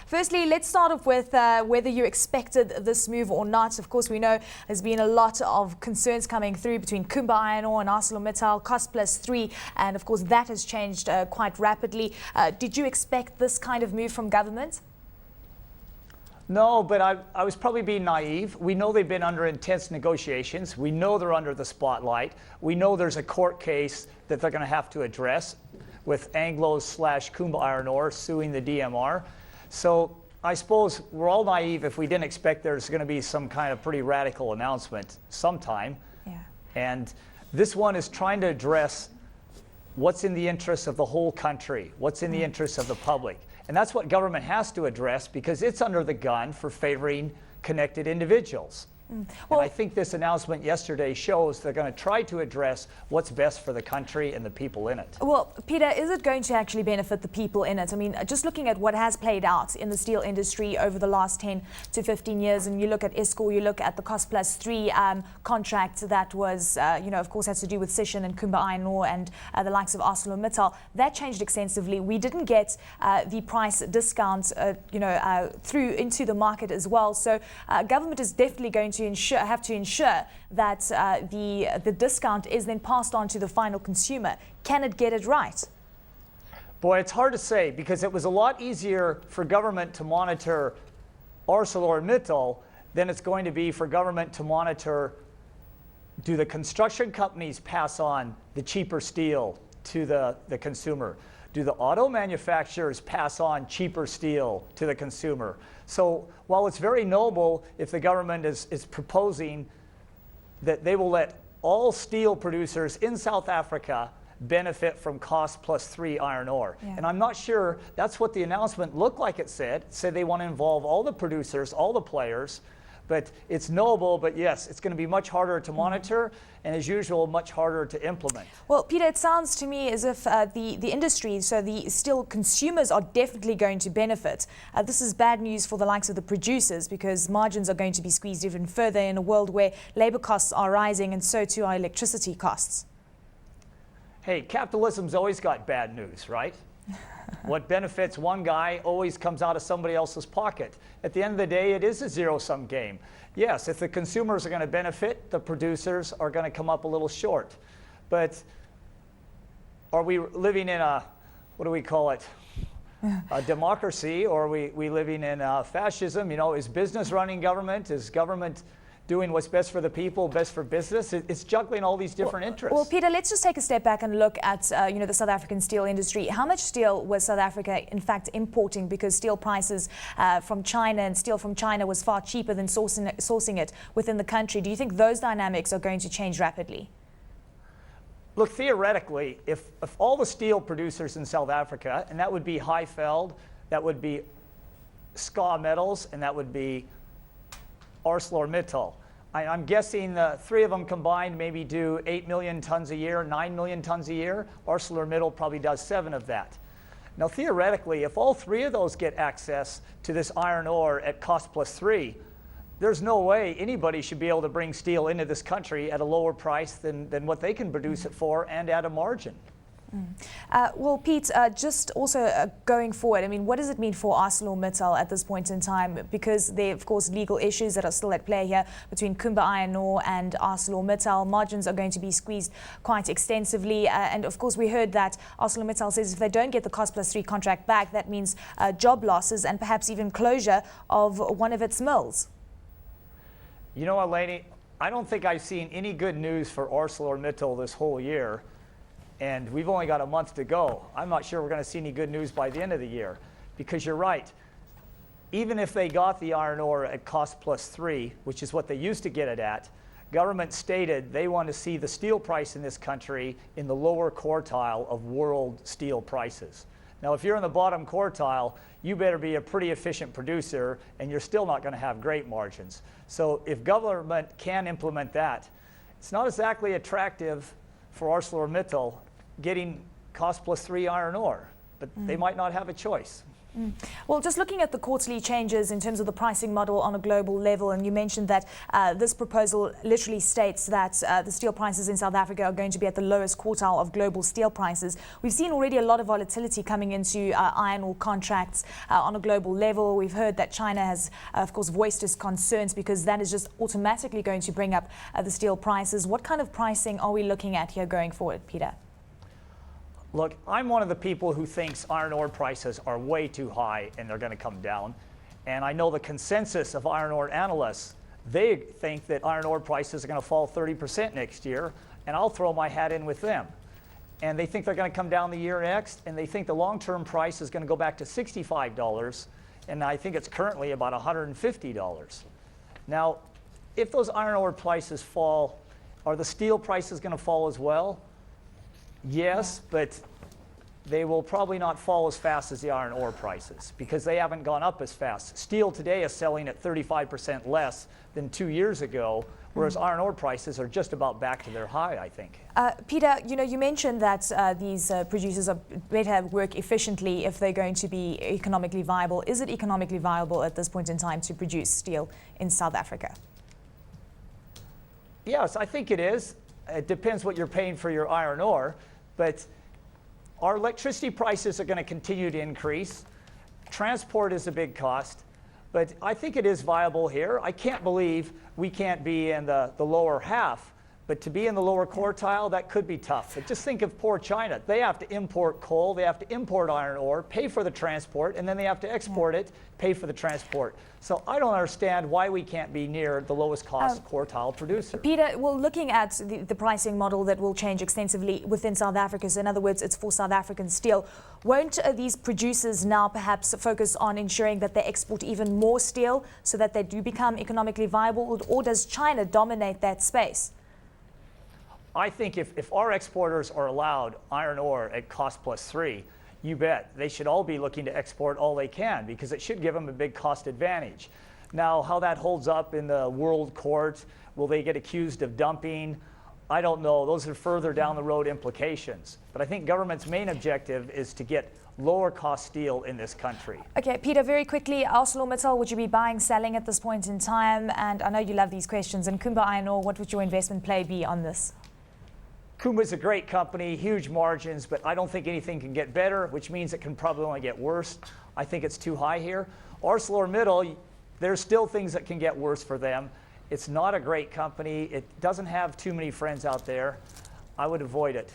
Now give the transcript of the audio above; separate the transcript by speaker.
Speaker 1: Firstly, let's start off with whether you expected this move or not. Of course, we know there's been a lot of concerns coming through between Kumba Iron Ore and ArcelorMittal, cost plus 3, and of course that has changed quite rapidly. Did you expect this kind of move from government?
Speaker 2: No, but I was probably being naive. We know they've been under intense negotiations. We know they're under the spotlight. We know there's a court case that they're going to have to address with Anglo/Kumba Iron Ore suing the DMR. So I suppose we're all naive if we didn't expect there's going to be some kind of pretty radical announcement sometime.
Speaker 1: Yeah.
Speaker 2: And this one is trying to address what's in the interests of the whole country, what's in the interests of the public. And that's what government has to address because it's under the gun for favoring connected individuals. Well, and I think this announcement yesterday shows they're going to try to address what's best for the country and the people in it.
Speaker 1: Well, Peter, is it going to actually benefit the people in it? I mean, just looking at what has played out in the steel industry over the last 10 to 15 years, and you look at ISCOR, you look at the cost plus 3 contract that was, of course, has to do with Sishen and Kumba Iron Ore and the likes of ArcelorMittal. That changed extensively. We didn't get the price discount, through into the market as well. So government is definitely going to have to ensure that the discount is then passed on to the final consumer. Can it get it right?
Speaker 2: Boy, it's hard to say because it was a lot easier for government to monitor ArcelorMittal than it's going to be for government to monitor, do the construction companies pass on the cheaper steel to the consumer? Do the auto manufacturers pass on cheaper steel to the consumer? So while it's very noble if the government is proposing that they will let all steel producers in South Africa benefit from cost plus 3 iron ore. Yeah. And I'm not sure that's what the announcement looked like it said. It said they want to involve all the producers, all the players. But it's noble, but yes, it's going to be much harder to monitor and, as usual, much harder to implement.
Speaker 1: Well, Peter, it sounds to me as if the industry, so the steel consumers, are definitely going to benefit. This is bad news for the likes of the producers because margins are going to be squeezed even further in a world where labor costs are rising and so too are electricity costs.
Speaker 2: Hey, capitalism's always got bad news, right? What benefits one guy always comes out of somebody else's pocket. At the end of the day, it is a zero-sum game. Yes, if the consumers are going to benefit, the producers are going to come up a little short. But are we living in a, what do we call it, a democracy, or are we living in fascism? You know, is business running government? Is government doing what's best for the people, best for business? It's juggling all these different interests.
Speaker 1: Well, Peter, let's just take a step back and look at the South African steel industry. How much steel was South Africa, in fact, importing? Because steel prices from China and steel from China was far cheaper than sourcing it within the country. Do you think those dynamics are going to change rapidly?
Speaker 2: Look, theoretically, if all the steel producers in South Africa, and that would be Highveld, that would be SCA Metals, and that would be ArcelorMittal. I'm guessing the three of them combined maybe do 8 million tons a year, 9 million tons a year. ArcelorMittal probably does 7 of that. Now, theoretically, if all three of those get access to this iron ore at cost plus 3, there's no way anybody should be able to bring steel into this country at a lower price than what they can produce it for and at a margin.
Speaker 1: Well, Pete, just also going forward, I mean, what does it mean for ArcelorMittal at this point in time? Because there are, of course, legal issues that are still at play here between Kumba Iron Ore and ArcelorMittal. Margins are going to be squeezed quite extensively. And, of course, we heard that ArcelorMittal says if they don't get the cost plus 3 contract back, that means job losses and perhaps even closure of one of its mills.
Speaker 2: You know, Eleni, I don't think I've seen any good news for ArcelorMittal this whole year. And we've only got a month to go. I'm not sure we're going to see any good news by the end of the year. Because you're right, even if they got the iron ore at cost plus 3, which is what they used to get it at, government stated they want to see the steel price in this country in the lower quartile of world steel prices. Now, if you're in the bottom quartile, you better be a pretty efficient producer, and you're still not going to have great margins. So if government can implement that, it's not exactly attractive for ArcelorMittal getting cost plus 3 iron ore, but they might not have a choice.
Speaker 1: Well, just looking at the quarterly changes in terms of the pricing model on a global level, and you mentioned that this proposal literally states that the steel prices in South Africa are going to be at the lowest quartile of global steel prices. We've seen already a lot of volatility coming into iron ore contracts on a global level. We've heard that China has, of course, voiced its concerns because that is just automatically going to bring up the steel prices. What kind of pricing are we looking at here going forward, Peter?
Speaker 2: Look, I'm one of the people who thinks iron ore prices are way too high and they're going to come down. And I know the consensus of iron ore analysts, they think that iron ore prices are going to fall 30% next year, and I'll throw my hat in with them. And they think they're going to come down the year next, and they think the long-term price is going to go back to $65, and I think it's currently about $150. Now, if those iron ore prices fall, are the steel prices going to fall as well? Yes, but they will probably not fall as fast as the iron ore prices because they haven't gone up as fast. Steel today is selling at 35% less than 2 years ago, whereas iron ore prices are just about back to their high, I think.
Speaker 1: Peter, you mentioned that these producers are better work efficiently if they're going to be economically viable. Is it economically viable at this point in time to produce steel in South Africa?
Speaker 2: Yes, I think it is. It depends what you're paying for your iron ore, but our electricity prices are going to continue to increase. Transport is a big cost, but I think it is viable here. I can't believe we can't be in the lower half, but to be in the lower quartile, that could be tough. But just think of poor China. They have to import coal, they have to import iron ore, pay for the transport, and then they have to export it, pay for the transport. So I don't understand why we can't be near the lowest cost quartile producer.
Speaker 1: Peter, well, looking at the pricing model that will change extensively within South Africa, so in other words, it's for South African steel, won't these producers now perhaps focus on ensuring that they export even more steel so that they do become economically viable, or does China dominate that space?
Speaker 2: I think if our exporters are allowed iron ore at cost plus 3, you bet they should all be looking to export all they can because it should give them a big cost advantage. Now, how that holds up in the world court, will they get accused of dumping? I don't know. Those are further down the road implications. But I think government's main objective is to get lower cost steel in this country.
Speaker 1: Okay, Peter, very quickly, ArcelorMittal, would you be buying, selling at this point in time? And I know you love these questions. And Kumba Iron Ore, what would your investment play be on this?
Speaker 2: Kumba's a great company, huge margins, but I don't think anything can get better, which means it can probably only get worse. I think it's too high here. ArcelorMittal, there's still things that can get worse for them. It's not a great company. It doesn't have too many friends out there. I would avoid it.